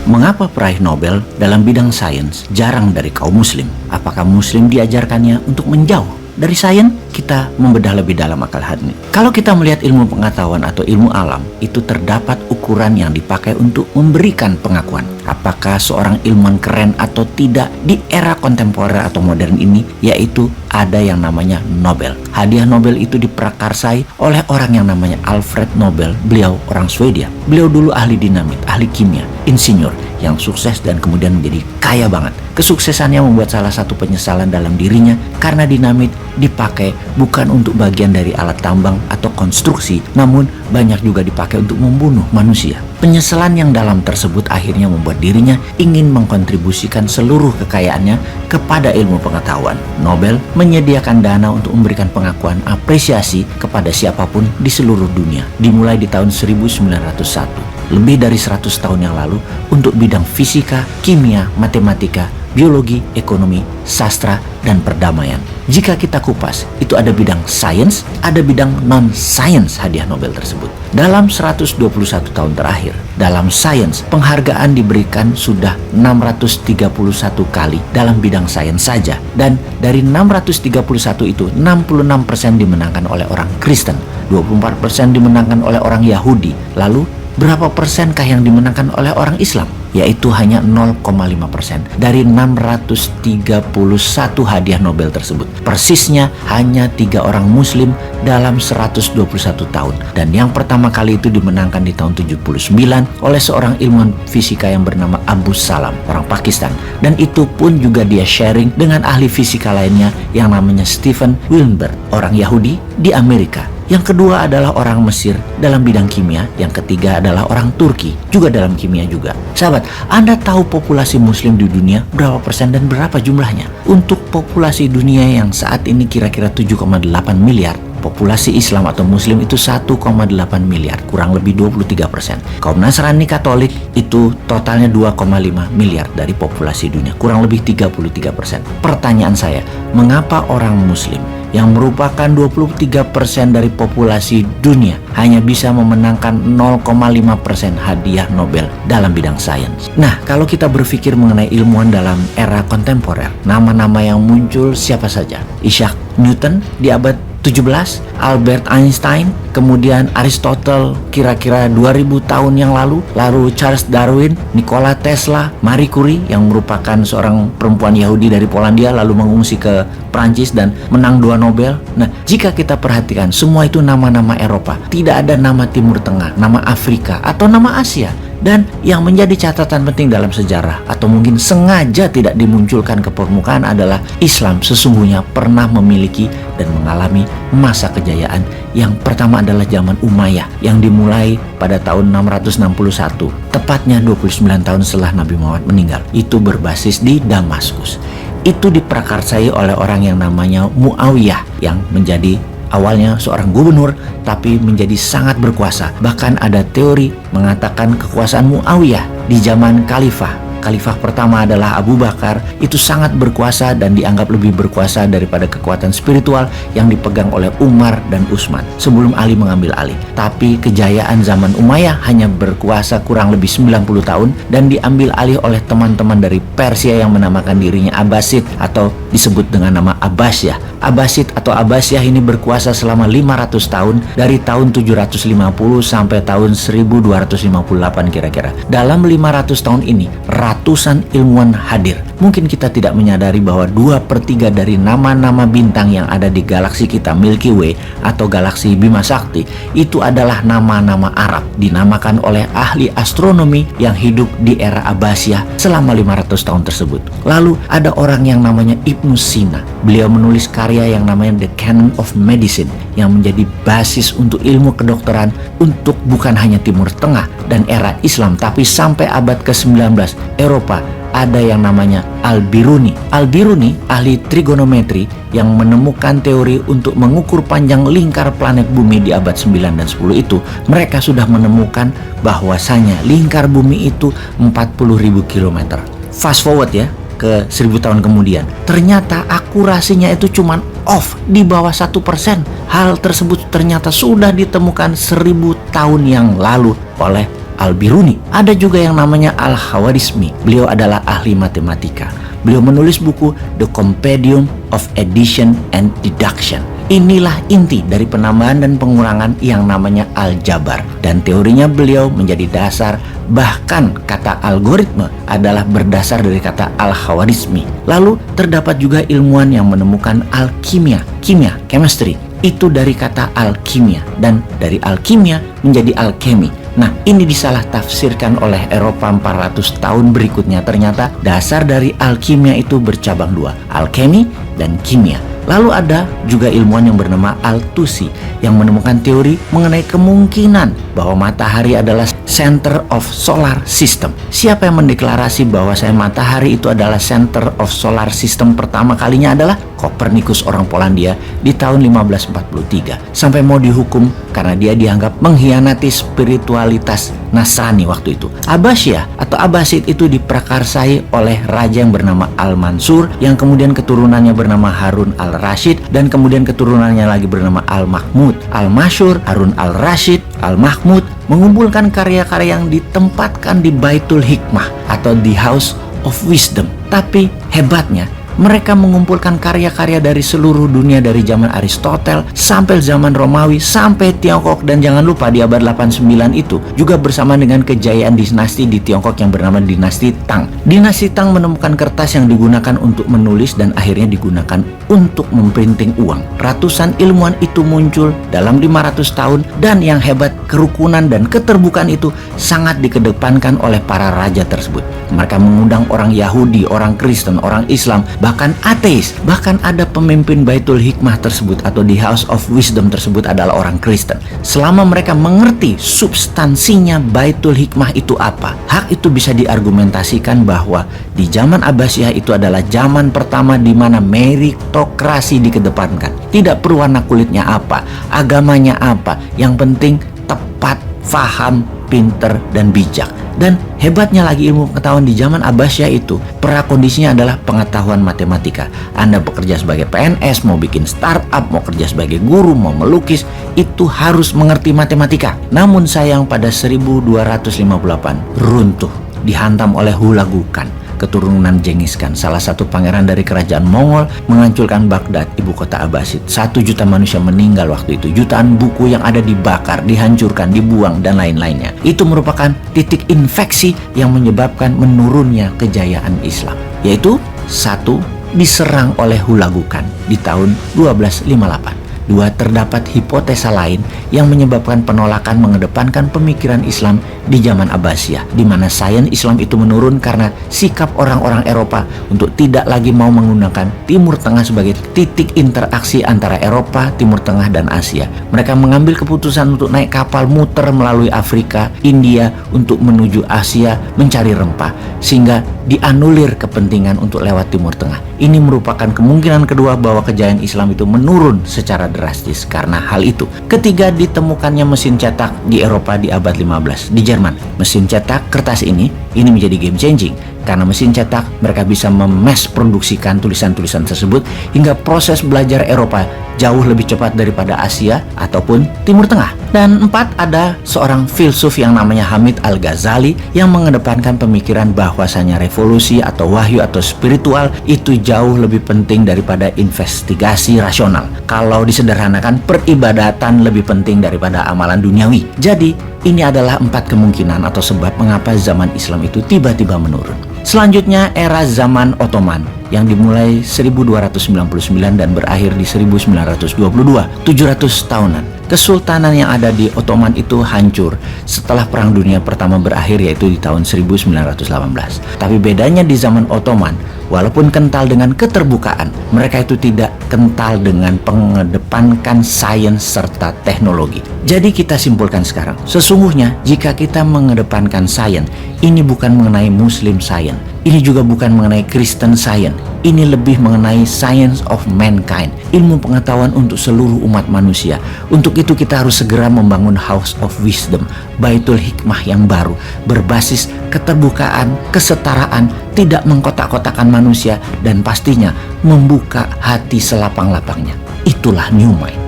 Mengapa peraih Nobel dalam bidang sains jarang dari kaum muslim? Apakah muslim diajarkannya untuk menjauh dari sains? Kita membedah lebih dalam akal hati. Kalau kita melihat ilmu pengetahuan atau ilmu alam, itu terdapat ukuran yang dipakai untuk memberikan pengakuan. Apakah seorang ilmuwan keren atau tidak di era kontemporer atau modern ini, yaitu ada yang namanya Nobel. Hadiah Nobel itu diprakarsai oleh orang yang namanya Alfred Nobel. Beliau orang Swedia. Beliau dulu ahli dinamit, ahli kimia, insinyur yang sukses dan kemudian menjadi kaya banget. Kesuksesannya membuat salah satu penyesalan dalam dirinya karena dinamit dipakai bukan untuk bagian dari alat tambang atau konstruksi, namun banyak juga dipakai untuk membunuh manusia. Penyesalan yang dalam tersebut akhirnya membuat dirinya ingin mengkontribusikan seluruh kekayaannya kepada ilmu pengetahuan. Nobel menyediakan dana untuk memberikan pengakuan apresiasi kepada siapapun di seluruh dunia, dimulai di tahun 1901. Lebih dari 100 tahun yang lalu untuk bidang fisika, kimia, matematika, biologi, ekonomi, sastra, dan perdamaian. Jika kita kupas, itu ada bidang sains, ada bidang non-sains hadiah Nobel tersebut. Dalam 121 tahun terakhir, dalam sains, penghargaan diberikan sudah 631 kali dalam bidang sains saja. Dan dari 631 itu, 66% dimenangkan oleh orang Kristen, 24% dimenangkan oleh orang Yahudi. Lalu, berapa persenkah yang dimenangkan oleh orang Islam? Yaitu hanya 0,5% dari 631 hadiah Nobel tersebut. Persisnya hanya 3 orang muslim dalam 121 tahun. Dan yang pertama kali itu dimenangkan di tahun 79 oleh seorang ilmuwan fisika yang bernama Abu Salam, orang Pakistan. Dan itu pun juga dia sharing dengan ahli fisika lainnya yang namanya Stephen Willenberg, orang Yahudi di Amerika. Yang kedua adalah orang Mesir dalam bidang kimia. Yang ketiga adalah orang Turki, juga dalam kimia juga. Sahabat, Anda tahu populasi muslim di dunia berapa persen dan berapa jumlahnya? Untuk populasi dunia yang saat ini kira-kira 7,8 miliar, populasi Islam atau Muslim itu 1,8 miliar, kurang lebih 23%. Kaum Nasrani Katolik itu totalnya 2,5 miliar dari populasi dunia, kurang lebih 33%. Pertanyaan saya, mengapa orang Muslim yang merupakan 23% dari populasi dunia hanya bisa memenangkan 0,5% hadiah Nobel dalam bidang sains? Nah, kalau kita berpikir mengenai ilmuwan dalam era kontemporer, nama-nama yang muncul siapa saja? Isaac Newton di abad 17, Albert Einstein, kemudian Aristotle kira-kira 2000 tahun yang lalu Charles Darwin, Nikola Tesla, Marie Curie yang merupakan seorang perempuan Yahudi dari Polandia lalu mengungsi ke Prancis dan menang 2 Nobel. Nah, jika kita perhatikan semua itu nama-nama Eropa, tidak ada nama Timur Tengah, nama Afrika atau nama Asia. Dan yang menjadi catatan penting dalam sejarah atau mungkin sengaja tidak dimunculkan ke permukaan adalah Islam sesungguhnya pernah memiliki dan mengalami masa kejayaan. Yang pertama adalah zaman Umayyah yang dimulai pada tahun 661, tepatnya 29 tahun setelah Nabi Muhammad meninggal. Itu berbasis di Damaskus. Itu diprakarsai oleh orang yang namanya Muawiyah yang menjadi awalnya seorang gubernur tapi menjadi sangat berkuasa. Bahkan ada teori mengatakan kekuasaan Muawiyah di zaman Khalifah pertama adalah Abu Bakar itu sangat berkuasa dan dianggap lebih berkuasa daripada kekuatan spiritual yang dipegang oleh Umar dan Utsman sebelum Ali mengambil alih. Tapi kejayaan zaman Umayyah hanya berkuasa kurang lebih 90 tahun dan diambil alih oleh teman-teman dari Persia yang menamakan dirinya Abbasid atau disebut dengan nama Abbasiyah. Abbasid atau Abbasiyah ini berkuasa selama 500 tahun dari tahun 750 sampai tahun 1258 kira-kira. Dalam 500 tahun ini ratusan ilmuwan hadir. Mungkin kita tidak menyadari bahwa 2/3 dari nama-nama bintang yang ada di galaksi kita Milky Way atau galaksi Bima Sakti itu adalah nama-nama Arab dinamakan oleh ahli astronomi yang hidup di era Abbasiyah selama 500 tahun tersebut. Lalu ada orang yang namanya Ibnu Sina. Beliau menulis karya yang namanya The Canon of Medicine yang menjadi basis untuk ilmu kedokteran untuk bukan hanya Timur Tengah dan era Islam tapi sampai abad ke-19 Eropa. Ada yang namanya Al-Biruni. Al-Biruni ahli trigonometri yang menemukan teori untuk mengukur panjang lingkar planet bumi di abad 9 dan 10 itu. Mereka sudah menemukan bahwasanya lingkar bumi itu 40.000 km. Fast forward ya ke 1000 tahun kemudian, ternyata akurasinya itu cuma off di bawah 1%. Hal tersebut ternyata sudah ditemukan 1000 tahun yang lalu oleh Al-Biruni. Ada juga yang namanya Al-Khawarizmi. Beliau adalah ahli matematika. Beliau menulis buku The Compendium of Addition and Deduction. Inilah inti dari penambahan dan pengurangan yang namanya aljabar. Dan teorinya beliau menjadi dasar, bahkan kata algoritma adalah berdasar dari kata Al-Khawarizmi. Lalu terdapat juga ilmuwan yang menemukan alkimia, chemistry, itu dari kata alkimia, dan dari alkimia menjadi alkemi. Nah, ini disalah tafsirkan oleh Eropa 400 tahun berikutnya. Ternyata dasar dari alkimia itu bercabang dua, alkemi dan kimia. Lalu ada juga ilmuwan yang bernama Al-Tusi yang menemukan teori mengenai kemungkinan bahwa matahari adalah center of solar system. Siapa yang mendeklarasi bahwa matahari itu adalah center of solar system pertama kalinya adalah Kopernikus, orang Polandia, di tahun 1543. Sampai mau dihukum karena dia dianggap mengkhianati spiritualitas Nasrani waktu itu. Abbasiyah atau Abbasid itu diprakarsai oleh raja yang bernama Al-Mansur, yang kemudian keturunannya bernama Harun al-Rashid, dan kemudian keturunannya lagi bernama Al-Mahmud. Al-Masyur, Harun al-Rashid, Al-Mahmud mengumpulkan karya-karya yang ditempatkan di Baitul Hikmah atau di House of Wisdom. Tapi hebatnya, mereka mengumpulkan karya-karya dari seluruh dunia, dari zaman Aristoteles sampai zaman Romawi sampai Tiongkok, dan jangan lupa di abad 89 itu juga bersama dengan kejayaan dinasti di Tiongkok yang bernama dinasti Tang. Dinasti Tang menemukan kertas yang digunakan untuk menulis dan akhirnya digunakan untuk memprinting uang. Ratusan ilmuwan itu muncul dalam 500 tahun, dan yang hebat, kerukunan dan keterbukaan itu sangat dikedepankan oleh para raja tersebut. Mereka mengundang orang Yahudi, orang Kristen, orang Islam, bahkan ateis. Bahkan ada pemimpin Baitul Hikmah tersebut atau di House of Wisdom tersebut adalah orang Kristen. Selama mereka mengerti substansinya Baitul Hikmah itu apa, hak itu bisa diargumentasikan bahwa di zaman Abbasiyah itu adalah zaman pertama di mana meritokrasi dikedepankan. Tidak perlu warna kulitnya apa, agamanya apa, yang penting tepat, faham, pinter, dan bijak. Dan hebatnya lagi ilmu pengetahuan di zaman Abbasiyah itu, prakondisinya adalah pengetahuan matematika. Anda bekerja sebagai PNS, mau bikin startup, mau kerja sebagai guru, mau melukis, itu harus mengerti matematika. Namun sayang pada 1258 runtuh, dihantam oleh Hulagukan, keturunan Genghis Khan, salah satu pangeran dari kerajaan Mongol, menghancurkan Baghdad, ibu kota Abbasid. 1 juta manusia meninggal waktu itu. Jutaan buku yang ada dibakar, dihancurkan, dibuang, dan lain-lainnya. Itu merupakan titik infeksi yang menyebabkan menurunnya kejayaan Islam. Yaitu, 1, diserang oleh Hulagukan di tahun 1258. 2, terdapat hipotesa lain yang menyebabkan penolakan mengedepankan pemikiran Islam di zaman Abbasiyah, di mana sains Islam itu menurun karena sikap orang-orang Eropa untuk tidak lagi mau menggunakan Timur Tengah sebagai titik interaksi antara Eropa, Timur Tengah, dan Asia. Mereka mengambil keputusan untuk naik kapal muter melalui Afrika, India untuk menuju Asia mencari rempah, sehingga dianulir kepentingan untuk lewat Timur Tengah. Ini merupakan kemungkinan kedua bahwa kejayaan Islam itu menurun secara drastis karena hal itu. Ketiga, ditemukannya mesin cetak di Eropa di abad 15 di Jerman. Mesin cetak kertas ini menjadi game changing karena mesin cetak mereka bisa memes produksikan tulisan-tulisan tersebut hingga proses belajar Eropa jauh lebih cepat daripada Asia ataupun Timur Tengah. Dan 4, ada seorang filsuf yang namanya Hamid Al-Ghazali yang mengedepankan pemikiran bahwasanya revolusi atau wahyu atau spiritual itu jauh lebih penting daripada investigasi rasional. Kalau disederhanakan, peribadatan lebih penting daripada amalan duniawi. Jadi, ini adalah 4 kemungkinan atau sebab mengapa zaman Islam itu tiba-tiba menurun. Selanjutnya, era zaman Ottoman yang dimulai 1299 dan berakhir di 1922, 700 tahunan. Kesultanan yang ada di Ottoman itu hancur setelah Perang Dunia Pertama berakhir, yaitu di tahun 1918. Tapi bedanya di zaman Ottoman, walaupun kental dengan keterbukaan, mereka itu tidak kental dengan mengedepankan sains serta teknologi. Jadi kita simpulkan sekarang, sesungguhnya jika kita mengedepankan sains, ini bukan mengenai Muslim Science, ini juga bukan mengenai Kristen Science, ini lebih mengenai science of mankind, ilmu pengetahuan untuk seluruh umat manusia. Untuk itu kita harus segera membangun House of Wisdom, Baitul Hikmah yang baru, berbasis keterbukaan, kesetaraan, tidak mengkotak-kotakan manusia, dan pastinya membuka hati selapang-lapangnya. Itulah New Mind.